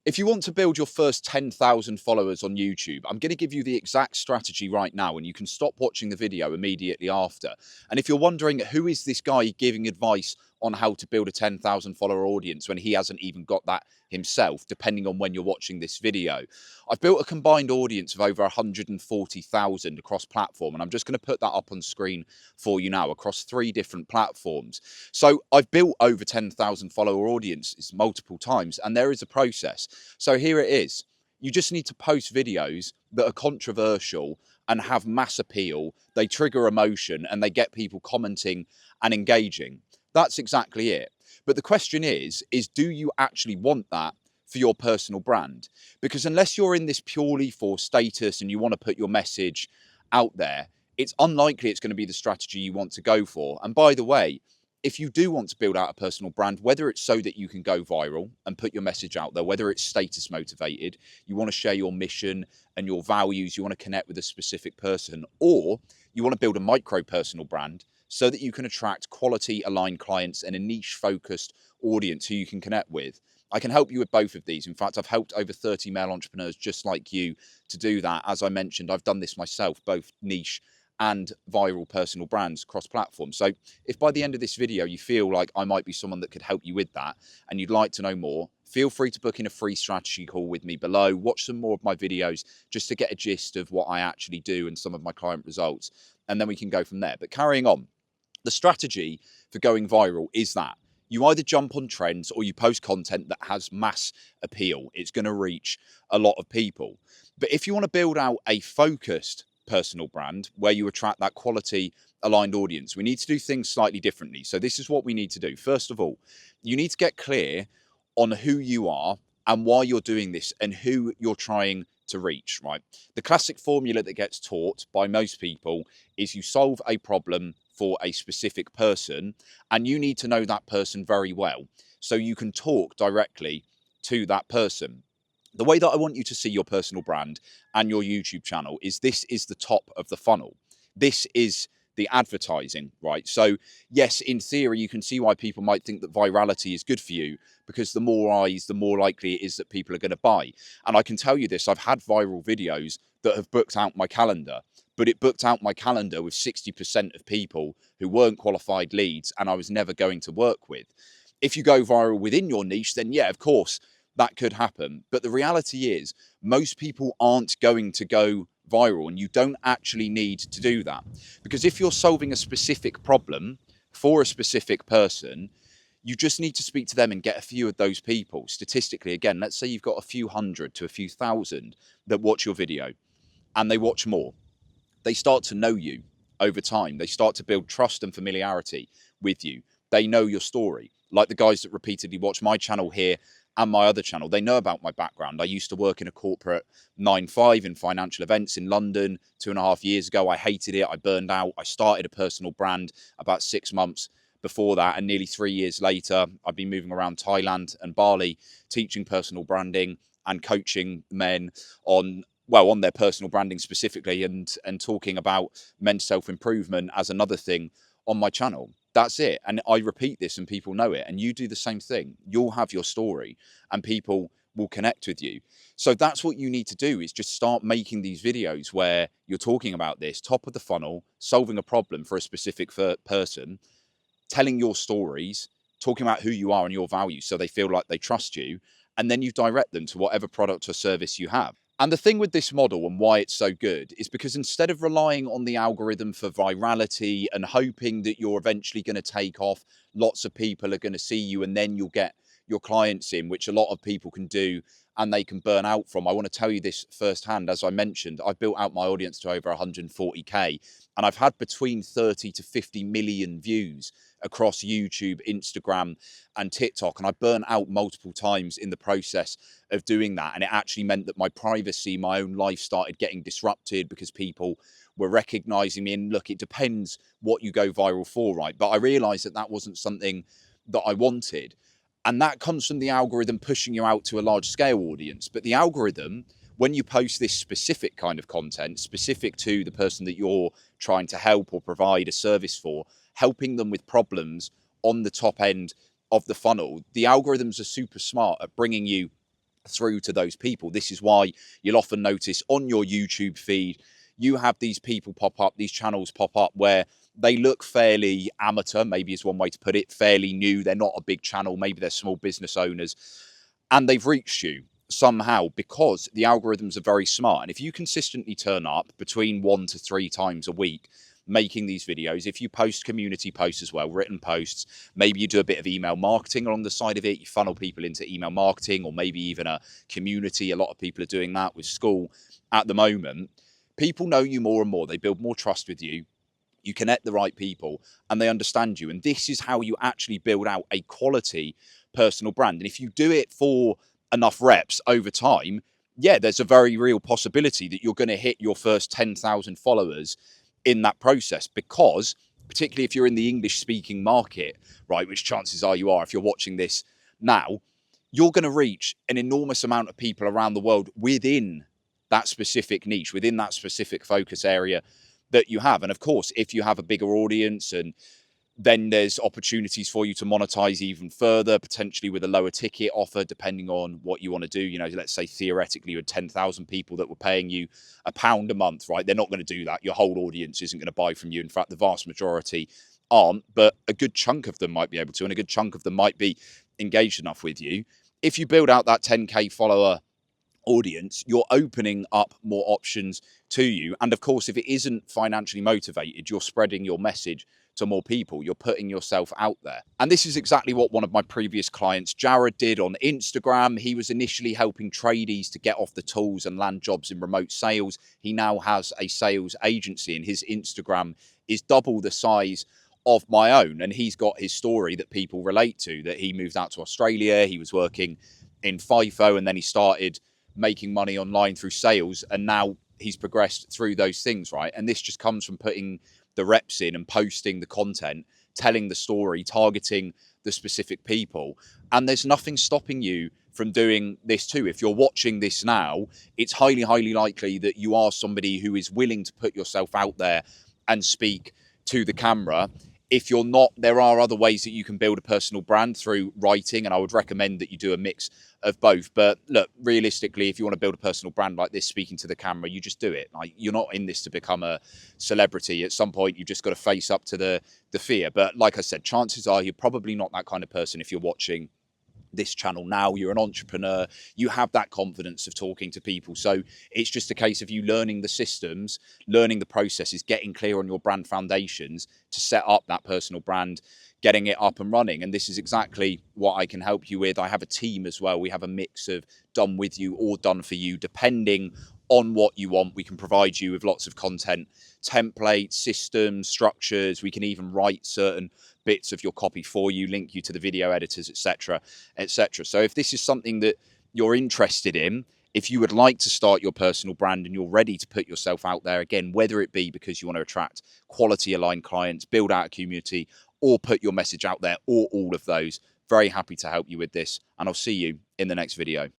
If you want to build your first 10,000 followers on YouTube, I'm going to give you the exact strategy right now, and you can stop watching the video immediately after. And if you're wondering who is this guy giving advice on how to build a 10,000 follower audience when he hasn't even got that himself, depending on when you're watching this video, I've built a combined audience of over 140,000 across platform, and I'm just going to put that up on screen for you now across 3 different platforms. So I've built over 10,000 follower audiences multiple times, and there is a process. So here it is. You just need to post videos that are controversial and have mass appeal. They trigger emotion and they get people commenting and engaging. That's exactly it. But the question is do you actually want that for your personal brand? Because unless you're in this purely for status and you want to put your message out there, it's unlikely it's going to be the strategy you want to go for. And by the way, if you do want to build out a personal brand, whether it's so that you can go viral and put your message out there, whether it's status motivated, you want to share your mission and your values, you want to connect with a specific person, or you want to build a micro personal brand so that you can attract quality aligned clients and a niche focused audience who you can connect with. I can help you with both of these. In fact, I've helped over 30 male entrepreneurs just like you to do that. As I mentioned, I've done this myself, both niche and viral personal brands cross platform. So if by the end of this video you feel like I might be someone that could help you with that and you'd like to know more, feel free to book in a free strategy call with me below. Watch some more of my videos just to get a gist of what I actually do and some of my client results, and then we can go from there. But carrying on, the strategy for going viral is that you either jump on trends or you post content that has mass appeal. It's going to reach a lot of people. But if you want to build out a focused personal brand where you attract that quality aligned audience, we need to do things slightly differently. So this is what we need to do. First of all, you need to get clear on who you are and why you're doing this and who you're trying to reach, right? The classic formula that gets taught by most people is you solve a problem for a specific person, and you need to know that person very well so you can talk directly to that person. The way that I want you to see your personal brand and your YouTube channel is this is the top of the funnel. This is the advertising, right? So yes, in theory, you can see why people might think that virality is good for you, because the more eyes, the more likely it is that people are going to buy. And I can tell you this, I've had viral videos that have booked out my calendar, but it booked out my calendar with 60% of people who weren't qualified leads and I was never going to work with. If you go viral within your niche, then yeah, of course, that could happen. But the reality is most people aren't going to go viral, and you don't actually need to do that. Because if you're solving a specific problem for a specific person, you just need to speak to them and get a few of those people. Statistically, again, let's say you've got a few hundred to a few thousand that watch your video and they watch more. They start to know you over time. They start to build trust and familiarity with you. They know your story. Like the guys that repeatedly watch my channel here and my other channel, they know about my background. I used to work in a corporate 9-5 in financial events in London 2.5 years ago. I hated it. I burned out. I started a personal brand about 6 months before that. And nearly 3 years later, I've been moving around Thailand and Bali, teaching personal branding and coaching men on their personal branding specifically, and talking about men's self-improvement as another thing on my channel. That's it. And I repeat this and people know it. And you do the same thing. You'll have your story and people will connect with you. So that's what you need to do, is just start making these videos where you're talking about this, top of the funnel, solving a problem for a specific person, telling your stories, talking about who you are and your values so they feel like they trust you. And then you direct them to whatever product or service you have. And the thing with this model and why it's so good is because instead of relying on the algorithm for virality and hoping that you're eventually going to take off, lots of people are going to see you and then you'll get your clients in, which a lot of people can do and they can burn out from. I want to tell you this firsthand. As I mentioned, I built out my audience to over 140K, and I've had between 30 to 50 million views across YouTube, Instagram, and TikTok. And I burnt out multiple times in the process of doing that. And it actually meant that my privacy, my own life started getting disrupted because people were recognizing me. And look, it depends what you go viral for, right? But I realized that that wasn't something that I wanted. And that comes from the algorithm pushing you out to a large scale audience. But the algorithm, when you post this specific kind of content, specific to the person that you're trying to help or provide a service for, helping them with problems on the top end of the funnel, the algorithms are super smart at bringing you through to those people. This is why you'll often notice on your YouTube feed, you have these people pop up, these channels pop up where they look fairly amateur, maybe is one way to put it, fairly new. They're not a big channel, maybe they're small business owners, and they've reached you somehow because the algorithms are very smart. And if you consistently turn up between 1 to 3 times a week making these videos, if you post community posts as well, written posts, maybe you do a bit of email marketing along the side of it, you funnel people into email marketing, or maybe even a community. A lot of people are doing that with school at the moment. People know you more and more. They build more trust with you. You connect the right people and they understand you. And this is how you actually build out a quality personal brand. And if you do it for enough reps over time, yeah, there's a very real possibility that you're going to hit your first 10,000 followers in that process, because particularly if you're in the English speaking market, right, which chances are you are if you're watching this now, you're going to reach an enormous amount of people around the world within that specific niche, within that specific focus area that you have. And of course, if you have a bigger audience, and then there's opportunities for you to monetize even further, potentially with a lower ticket offer, depending on what you want to do. You know, let's say theoretically you had 10,000 people that were paying you £1 a month, right? They're not going to do that. Your whole audience isn't going to buy from you. In fact, the vast majority aren't, but a good chunk of them might be able to, and a good chunk of them might be engaged enough with you. If you build out that 10K follower audience, you're opening up more options to you. And of course, if it isn't financially motivated, you're spreading your message to more people. You're putting yourself out there. And this is exactly what one of my previous clients, Jared, did on Instagram. He was initially helping tradies to get off the tools and land jobs in remote sales. He now has a sales agency, and his Instagram is double the size of my own. And he's got his story that people relate to, that he moved out to Australia, he was working in FIFO, and then he started making money online through sales, and now he's progressed through those things, right? And this just comes from putting the reps in and posting the content, telling the story, targeting the specific people. And there's nothing stopping you from doing this too. If you're watching this now, it's highly, highly likely that you are somebody who is willing to put yourself out there and speak to the camera. If you're not, there are other ways that you can build a personal brand through writing, and I would recommend that you do a mix of both. But look, realistically, if you want to build a personal brand like this, speaking to the camera, you just do it. Like, you're not in this to become a celebrity. At some point, you've just got to face up to the fear. But like I said, chances are you're probably not that kind of person if you're watching this channel now. You're an entrepreneur, you have that confidence of talking to people, so it's just a case of you learning the systems, learning the processes, getting clear on your brand foundations to set up that personal brand, getting it up and running. And this is exactly what I can help you with. I have a team as well. We have a mix of done with you or done for you, depending on what you want. We can provide you with lots of content, templates, systems, structures. We can even write certain bits of your copy for you, link you to the video editors, etc., etc. So if this is something that you're interested in, if you would like to start your personal brand and you're ready to put yourself out there, again, whether it be because you want to attract quality aligned clients, build out a community, or put your message out there, or all of those, very happy to help you with this. And I'll see you in the next video.